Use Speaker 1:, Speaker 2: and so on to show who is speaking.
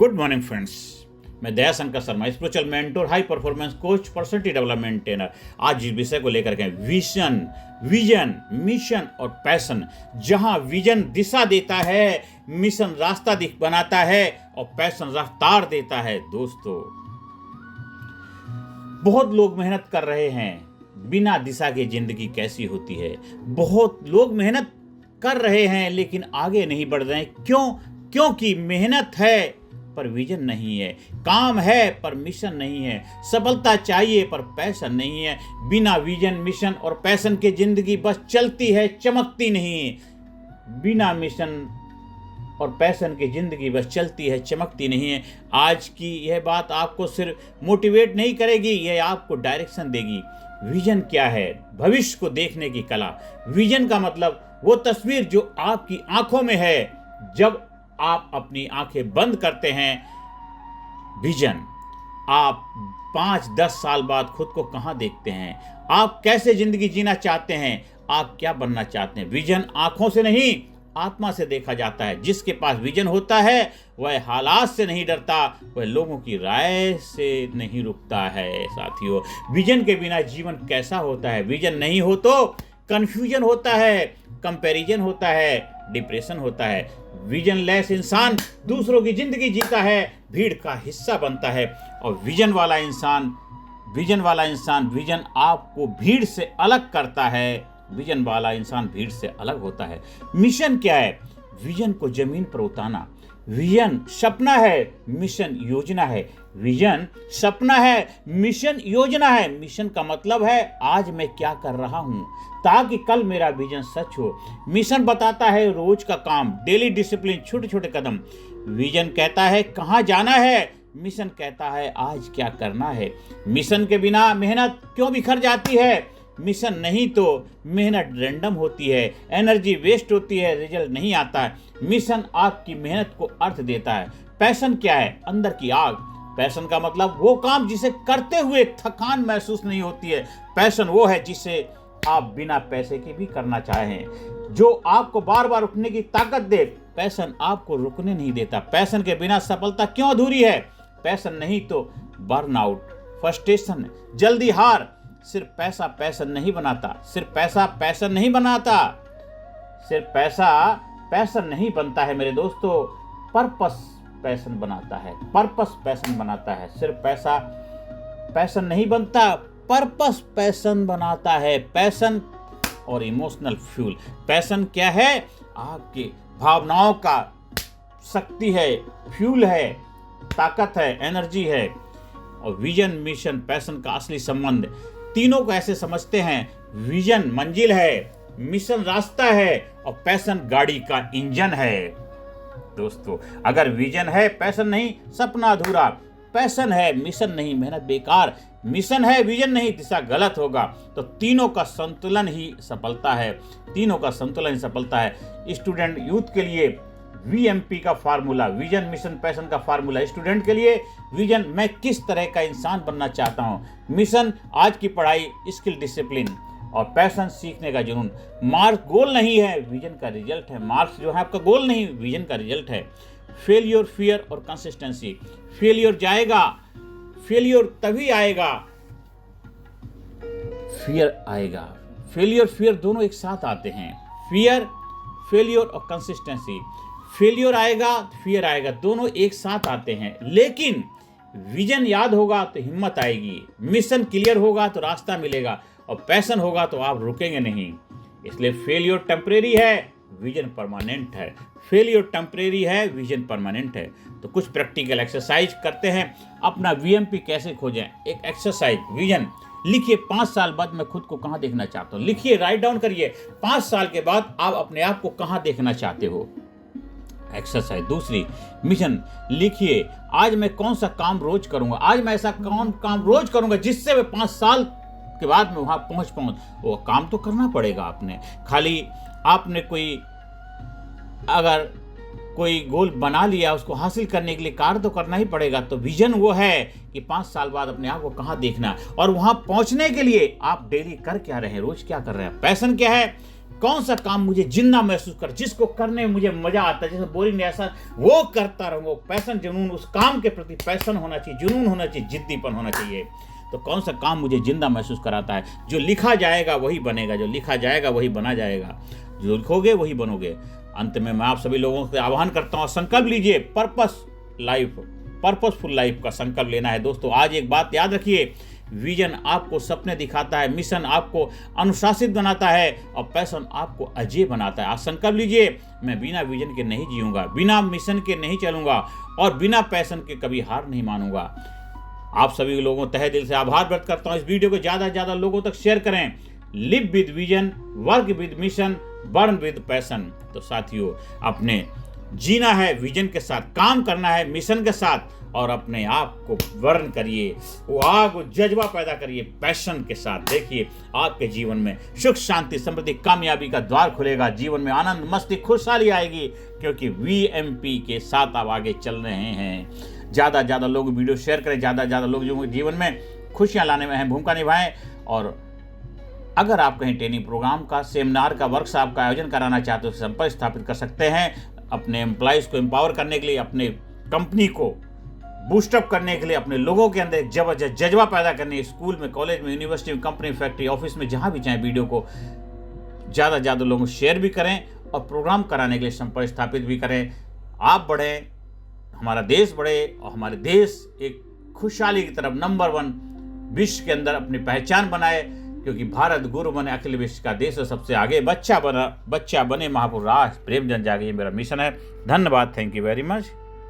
Speaker 1: Good morning friends, मैं Daya Shankar Sharma, spiritual mentor, high performance coach, personality development trainer. आज इस विषय को लेकर के विजन, मिशन और पैशन। जहां विजन दिशा देता है, मिशन रास्ता बनाता है और पैशन रफ्तार देता है। दोस्तों, बहुत लोग मेहनत कर रहे हैं, बिना दिशा के जिंदगी कैसी होती है। बहुत लोग मेहनत कर रहे हैं लेकिन आगे नहीं बढ़ रहे हैं। क्यों? क्योंकि मेहनत है पर विजन नहीं है, काम है पर मिशन नहीं है, सफलता चाहिए पर पैशन नहीं है। बिना विजन, मिशन और पैशन के जिंदगी बस चलती है, चमकती नहीं। बिना मिशन और पैशन की जिंदगी बस चलती है, चमकती नहीं है। आज की यह बात आपको सिर्फ मोटिवेट नहीं करेगी, यह आपको डायरेक्शन देगी। विजन क्या है? भविष्य को देखने की कला। विजन का मतलब वो तस्वीर जो आपकी आंखों में है। जब आप अपनी आंखें बंद करते हैं, विजन, आप 5-10 साल बाद खुद को कहां देखते हैं? आप कैसे जिंदगी जीना चाहते हैं? आप क्या बनना चाहते हैं? विजन आंखों से नहीं, आत्मा से देखा जाता है। जिसके पास विजन होता है वह हालात से नहीं डरता, वह लोगों की राय से नहीं रुकता है। साथियों, विजन के बिना जीवन कैसा होता है? विजन नहीं हो तो कंफ्यूजन होता है, कंपैरिजन होता है, डिप्रेशन होता है। विजन लेस इंसान दूसरों की जिंदगी जीता है, भीड़ का हिस्सा बनता है। और विजन वाला इंसान विजन आपको भीड़ से अलग करता है। विजन वाला इंसान भीड़ से अलग होता है। मिशन क्या है? विजन को जमीन पर उतारना। विजन सपना है, मिशन योजना है। विजन सपना है, मिशन योजना है। मिशन का मतलब है आज मैं क्या कर रहा हूं ताकि कल मेरा विजन सच हो। मिशन बताता है रोज का काम, डेली डिसिप्लिन, छोटे छोटे कदम। विजन कहता है कहां जाना है, मिशन कहता है आज क्या करना है। मिशन के बिना मेहनत क्यों बिखर जाती है? मिशन नहीं तो मेहनत रैंडम होती है, एनर्जी वेस्ट होती है, रिजल्ट नहीं आता है। मिशन आपकी मेहनत को अर्थ देता है। पैशन क्या है? अंदर की आग। पैशन का मतलब वो काम जिसे करते हुए थकान महसूस नहीं होती है। पैशन वो है जिसे आप बिना पैसे के भी करना चाहें, जो आपको बार बार उठने की ताकत दे। पैशन आपको रुकने नहीं देता। पैशन के बिना सफलता क्यों अधूरी है? पैशन नहीं तो बर्नआउट, फ्रस्ट्रेशन, जल्दी हार। सिर्फ पैसा पैशन नहीं बनाता, सिर्फ पैसा पैशन नहीं बनाता, सिर्फ पैसा पैशन नहीं बनता है मेरे दोस्तों। पर्पस पैशन बनाता है, पर्पस पैशन बनाता है। सिर्फ पैसा पैशन नहीं बनता, पर्पस पैशन बनाता है। पैशन और इमोशनल फ्यूल। पैशन क्या है? आपके भावनाओं का शक्ति है, फ्यूल है, ताकत है, एनर्जी है। और विजन, मिशन, पैशन का असली संबंध। तीनों को ऐसे समझते हैं, विजन मंजिल है, मिशन रास्ता है और पैशन गाड़ी का इंजन है। दोस्तों, अगर विजन है, पैशन नहीं, सपना अधूरा। पैशन है, मिशन नहीं, मेहनत बेकार। मिशन है, विजन नहीं, दिशा गलत होगा। तो तीनों का संतुलन ही सफलता है। तीनों का संतुलन ही सफलता है। स्टूडेंट, यूथ के लिए VMP का फार्मूला, विजन, मिशन, पैशन का फार्मूला। स्टूडेंट के लिए विजन, मैं किस तरह का इंसान बनना चाहता हूं। मिशन, आज की पढ़ाई, स्किल, डिसिप्लिन। और पैशन, सीखने का जुनून। मार्क्स गोल नहीं है, विजन का रिजल्ट है। मार्क्स जो है आपका गोल नहीं, विजन का रिजल्ट है। फेलियर, फियर और कंसिस्टेंसी। फेलियर जाएगा, फेलियर तभी आएगा, फियर आएगा। फेलियर, फियर दोनों एक साथ आते हैं। फियर, फेलियर और कंसिस्टेंसी। फेलियर आएगा, फियर आएगा, दोनों एक साथ आते हैं। लेकिन विजन याद होगा तो हिम्मत आएगी, मिशन क्लियर होगा तो रास्ता मिलेगा, और पैशन होगा तो आप रुकेंगे नहीं। इसलिए फेलियर टेम्परेरी है, विजन परमानेंट है। फेलियर टेम्परेरी है, विजन परमानेंट है। तो कुछ प्रैक्टिकल एक्सरसाइज करते हैं। अपना VMP कैसे खोजें? एक एक्सरसाइज, विजन लिखिए। 5 साल बाद मैं खुद को कहां देखना चाहता हूं। लिखिए, राइट डाउन करिए। 5 साल के बाद आप अपने आप को कहां देखना चाहते हो। एक्सरसाइज। दूसरी, मिशन लिखिए, आज मैं कौन सा काम रोज करूंगा। आज मैं ऐसा कौन काम रोज करूंगा जिससे मैं 5 साल के बाद मैं वहां पहुंच पाऊं। वो काम तो करना पड़ेगा आपने। खाली आपने अगर कोई गोल बना लिया, उसको हासिल करने के लिए कार्य तो करना ही पड़ेगा। तो विजन वो है कि 5 साल बाद अपने आप को कहां देखना, और वहां पहुंचने के लिए आप डेली कर क्या रहे हैं, रोज क्या कर रहे हैं। पैशन क्या है? कौन सा काम मुझे जिंदा महसूस कर, जिसको करने में मुझे मजा आता है, जैसे बोरिंग ऐसा वो करता रहूँ। पैशन, जुनून, उस काम के प्रति पैशन होना चाहिए, जुनून होना चाहिए, जिद्दीपन होना चाहिए। तो कौन सा काम मुझे जिंदा महसूस कराता है? जो लिखा जाएगा वही बनेगा, जो लिखा जाएगा वही बना जाएगा, जो लिखोगे वही बनोगे। अंत में मैं आप सभी लोगों से आह्वान करता हूँ, संकल्प लीजिए, पर्पसफुल लाइफ का संकल्प लेना है। दोस्तों आज एक बात याद रखिए, विजन आपको सपने दिखाता है, मिशन आपको अनुशासित बनाता है और पैशन आपको अजय बनाता है। आज संकल्प लीजिए, मैं बिना विजन के नहीं जीऊंगा, बिना मिशन के नहीं चलूंगा और बिना पैशन के कभी हार नहीं मानूंगा। आप सभी लोगों तहे दिल से आभार व्यक्त करता हूं। इस वीडियो को ज़्यादा से ज़्यादा लोगों तक शेयर करें। Live with vision, work with mission, burn with passion. तो साथियों, अपने जीना है विजन के साथ, काम करना है मिशन के साथ और अपने आप को बर्न करिए, वो आग, वो जज्बा पैदा करिए पैशन के साथ। देखिए आपके जीवन में सुख, शांति, समृद्धि, कामयाबी का द्वार खुलेगा। जीवन में आनंद, मस्ती, खुशहाली आएगी, क्योंकि VMP के साथ आप आगे चल रहे हैं। ज़्यादा से ज़्यादा लोग वीडियो शेयर करें, ज़्यादा से ज़्यादा लोग जो जीवन में खुशियाँ लाने में अहम भूमिका निभाएं। और अगर आप कहीं ट्रेनिंग प्रोग्राम का, सेमिनार का, वर्कशॉप का आयोजन कराना चाहते हो तो संपर्क स्थापित कर सकते हैं। अपने एम्प्लॉयज़ को एम्पावर करने के लिए, अपने कंपनी को बूस्टअप करने के लिए, अपने लोगों के अंदर एक जबरदस्त जज्बा पैदा करने, स्कूल में, कॉलेज में, यूनिवर्सिटी में, कंपनी, फैक्ट्री, ऑफिस में, जहाँ भी चाहे वीडियो को ज़्यादा से ज़्यादा लोगों को शेयर भी करें और प्रोग्राम कराने के लिए संपर्क स्थापित भी करें। आप बढ़ें, हमारा देश बढ़े और हमारे देश एक खुशहाली की तरफ नंबर 1 विश्व के अंदर अपनी पहचान बनाए, क्योंकि भारत गुरु बने अखिल विश्व का देश और सबसे आगे बच्चा बने महापुरुष राष्ट्र प्रेम जन जागे। ये मेरा मिशन है। धन्यवाद। Thank you very much.